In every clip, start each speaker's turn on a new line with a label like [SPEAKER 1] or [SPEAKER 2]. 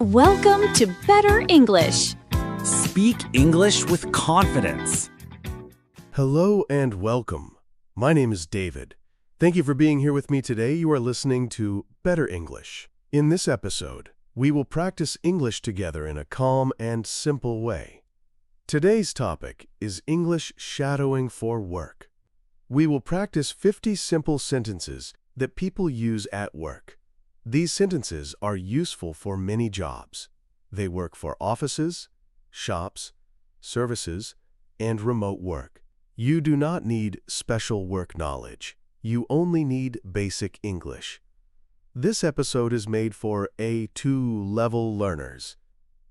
[SPEAKER 1] Welcome to Better English.
[SPEAKER 2] Speak English with confidence.
[SPEAKER 3] Hello and welcome. My name is David. Thank you for being here with me today. You are listening to Better English. In this episode, we will practice English together in a calm and simple way. Today's topic is English shadowing for work. We will practice 50 simple sentences that people use at work. These sentences are useful for many jobs. They work for offices, shops, services, and remote work. You do not need special work knowledge. You only need basic English. This episode is made for A2 level learners.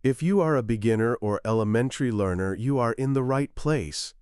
[SPEAKER 3] If you are a beginner or elementary learner, you are in the right place.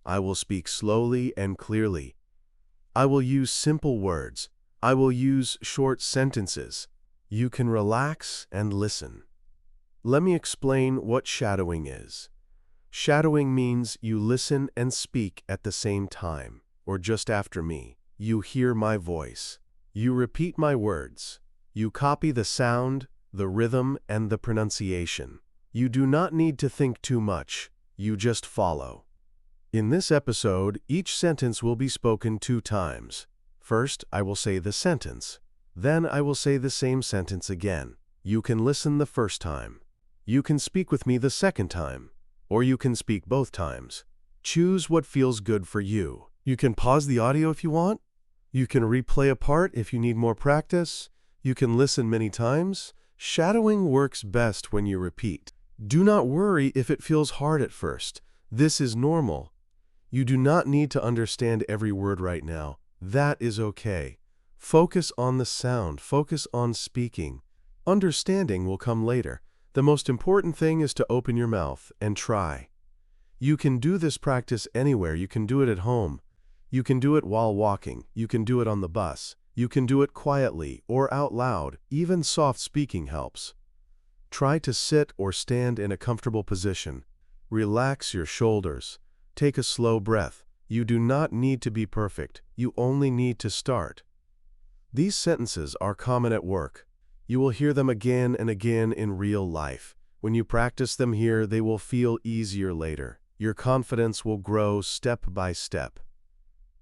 [SPEAKER 3] I will speak slowly and clearly. I will use simple words. I will use short sentences. You can relax and listen. Let me explain what shadowing is. Shadowing means you listen and speak at the same time, or just after me. You hear my voice. You repeat my words. You copy the sound, the rhythm, and the pronunciation. You do not need to think too much. You just follow. In this episode, each sentence will be spoken 2 times. First, I will say the sentence. Then I will say the same sentence again. You can listen the first time. You can speak with me the second time. Or you can speak both times. Choose what feels good for you. You can pause the audio if you want. You can replay a part if you need more practice. You can listen many times. Shadowing works best when you repeat. Do not worry if it feels hard at first. This is normal. You do not need to understand every word right now. That is okay. Focus on the sound. Focus on speaking. Understanding will come later. The most important thing is to open your mouth and try. You can do this practice anywhere. You can do it at home. You can do it while walking. You can do it on the bus. You can do it quietly or out loud. Even soft speaking helps. Try to sit or stand in a comfortable position. Relax your shoulders. Take a slow breath. You do not need to be perfect. You only need to start. These sentences are common at work. You will hear them again and again in real life. When you practice them here, they will feel easier later. Your confidence will grow step by step.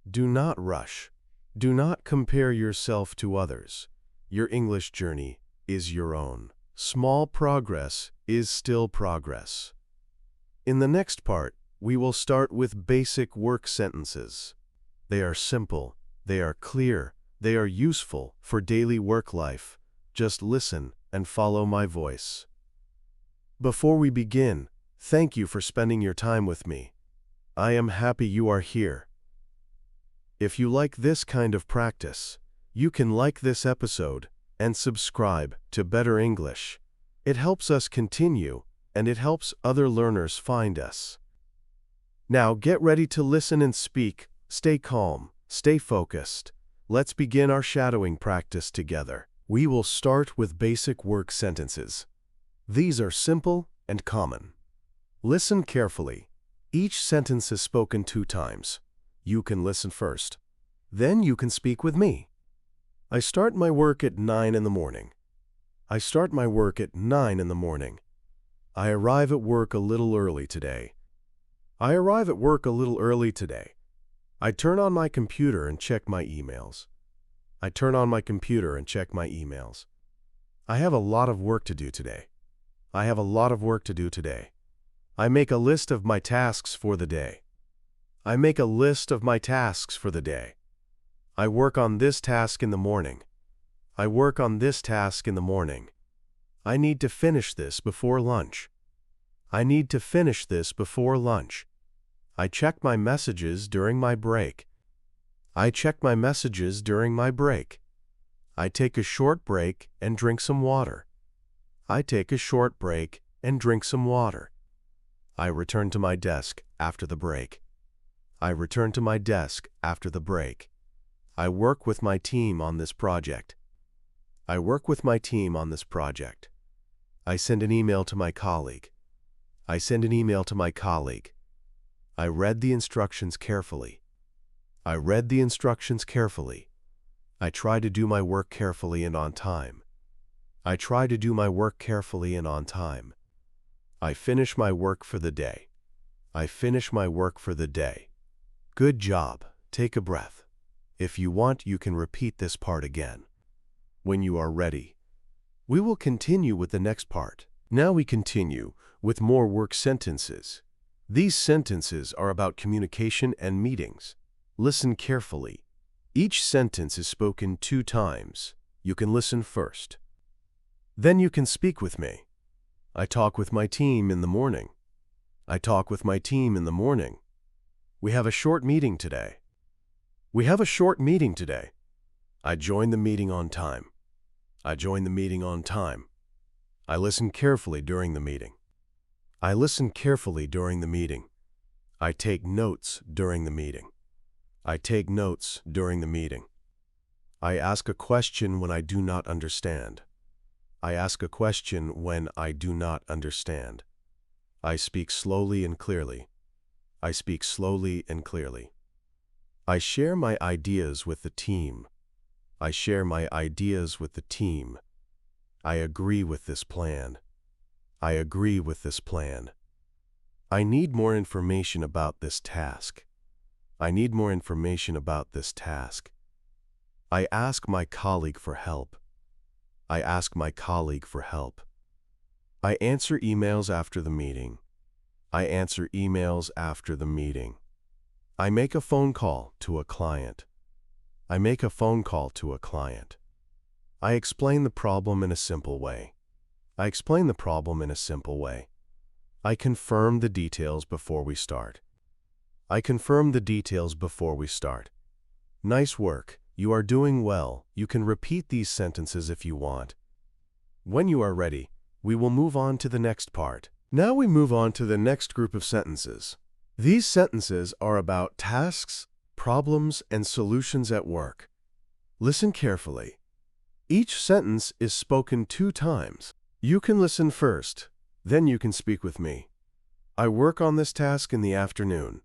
[SPEAKER 3] Do not rush. Do not compare yourself to others. Your English journey is your own. Small progress is still progress. In the next part, we will start with basic work sentences. They are simple, they are clear, they are useful for daily work life. Just listen and follow my voice. Before we begin, thank you for spending your time with me. I am happy you are here. If you like this kind of practice, you can like this episode and subscribe to Better English. It helps us continue, and it helps other learners find us. Now get ready to listen and speak. Stay calm. Stay focused. Let's begin our shadowing practice together. We will start with basic work sentences. These are simple and common. Listen carefully. Each sentence is spoken 2 times. You can listen first. Then you can speak with me. I start my work at 9 in the morning. I start my work at 9 in the morning. I arrive at work a little early today. I arrive at work a little early today. I turn on my computer and check my emails. I turn on my computer and check my emails. I have a lot of work to do today. I have a lot of work to do today. I make a list of my tasks for the day. I make a list of my tasks for the day. I work on this task in the morning. I work on this task in the morning. I need to finish this before lunch. I need to finish this before lunch. I check my messages during my break. I check my messages during my break. I take a short break and drink some water. I take a short break and drink some water. I return to my desk after the break. I return to my desk after the break. I work with my team on this project. I work with my team on this project. I send an email to my colleague. I send an email to my colleague. I read the instructions carefully. I read the instructions carefully. I try to do my work carefully and on time. I try to do my work carefully and on time. I finish my work for the day. I finish my work for the day. Good job. Take a breath. If you want, you can repeat this part again. When you are ready, we will continue with the next part. Now we continue with more work sentences. These sentences are about communication and meetings. Listen carefully. Each sentence is spoken 2 times. You can listen first. Then you can speak with me. I talk with my team in the morning. I talk with my team in the morning. We have a short meeting today. We have a short meeting today. I join the meeting on time. I join the meeting on time. I listen carefully during the meeting. I listen carefully during the meeting. I take notes during the meeting. I take notes during the meeting. I ask a question when I do not understand. I ask a question when I do not understand. I speak slowly and clearly. I speak slowly and clearly. I share my ideas with the team. I share my ideas with the team. I agree with this plan. I agree with this plan. I need more information about this task. I need more information about this task. I ask my colleague for help. I ask my colleague for help. I answer emails after the meeting. I answer emails after the meeting. I make a phone call to a client. I make a phone call to a client. I explain the problem in a simple way. I explain the problem in a simple way. I confirm the details before we start. I confirm the details before we start. Nice work. You are doing well. You can repeat these sentences if you want. When you are ready, we will move on to the next part. Now we move on to the next group of sentences. These sentences are about tasks, problems, and solutions at work. Listen carefully. Each sentence is spoken 2 times. You can listen first, then you can speak with me. I work on this task in the afternoon.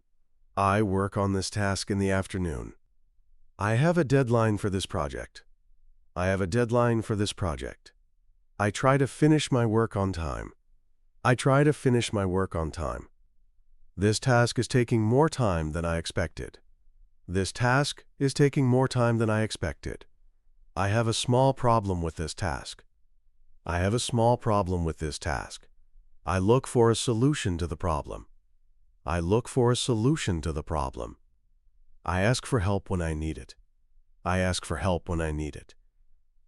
[SPEAKER 3] I work on this task in the afternoon. I have a deadline for this project. I have a deadline for this project. I try to finish my work on time. I try to finish my work on time. This task is taking more time than I expected. This task is taking more time than I expected. I have a small problem with this task. I have a small problem with this task. I look for a solution to the problem. I look for a solution to the problem. I ask for help when I need it. I ask for help when I need it.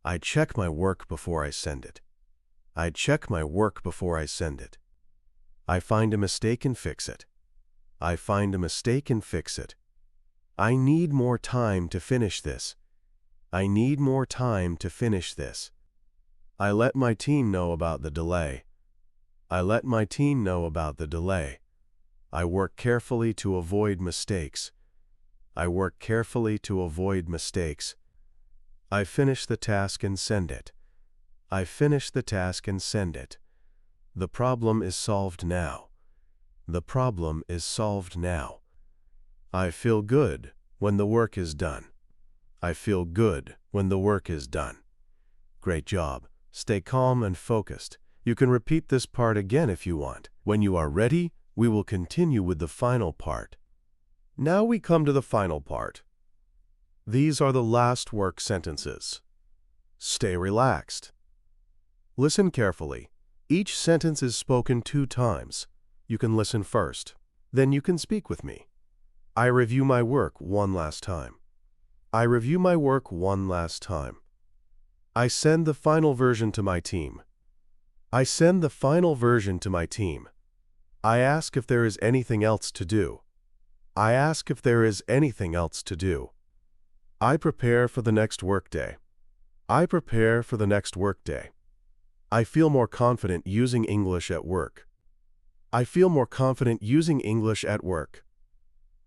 [SPEAKER 3] I check my work before I send it. I check my work before I send it. I find a mistake and fix it. I find a mistake and fix it. I need more time to finish this. I need more time to finish this. I let my team know about the delay. I let my team know about the delay. I work carefully to avoid mistakes. I work carefully to avoid mistakes. I finish the task and send it. I finish the task and send it. The problem is solved now. The problem is solved now. I feel good when the work is done. I feel good when the work is done. Great job. Stay calm and focused. You can repeat this part again if you want. When you are ready, we will continue with the final part. Now we come to the final part. These are the last work sentences. Stay relaxed. Listen carefully. Each sentence is spoken 2 times. You can listen first. Then you can speak with me. I review my work one last time. I review my work one last time. I send the final version to my team. I send the final version to my team. I ask if there is anything else to do. I ask if there is anything else to do. I prepare for the next workday. I prepare for the next workday. I feel more confident using English at work. I feel more confident using English at work.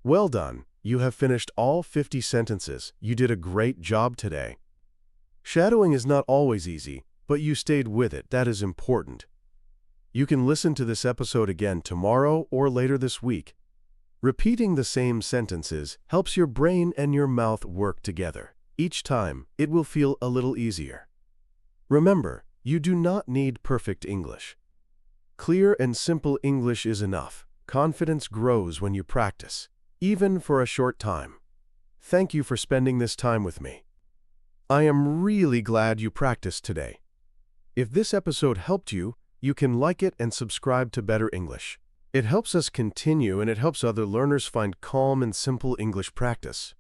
[SPEAKER 3] Well done. You have finished all 50 sentences. You did a great job today. Shadowing is not always easy, but you stayed with it. That is important. You can listen to this episode again tomorrow or later this week. Repeating the same sentences helps your brain and your mouth work together. Each time, it will feel a little easier. Remember, You do not need perfect English. Clear and simple English is enough. Confidence grows when you practice, even for a short time. Thank you for spending this time with me. I am really glad you practiced today. If this episode helped you, you can like it and subscribe to Better English. It helps us continue and it helps other learners find calm and simple English practice.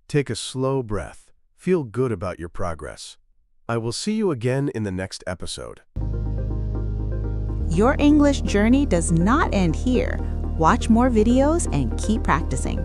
[SPEAKER 3] Take a slow breath. Feel good about your progress. I will see you again in the next episode.
[SPEAKER 4] Your English journey does not end here. Watch more videos and keep practicing.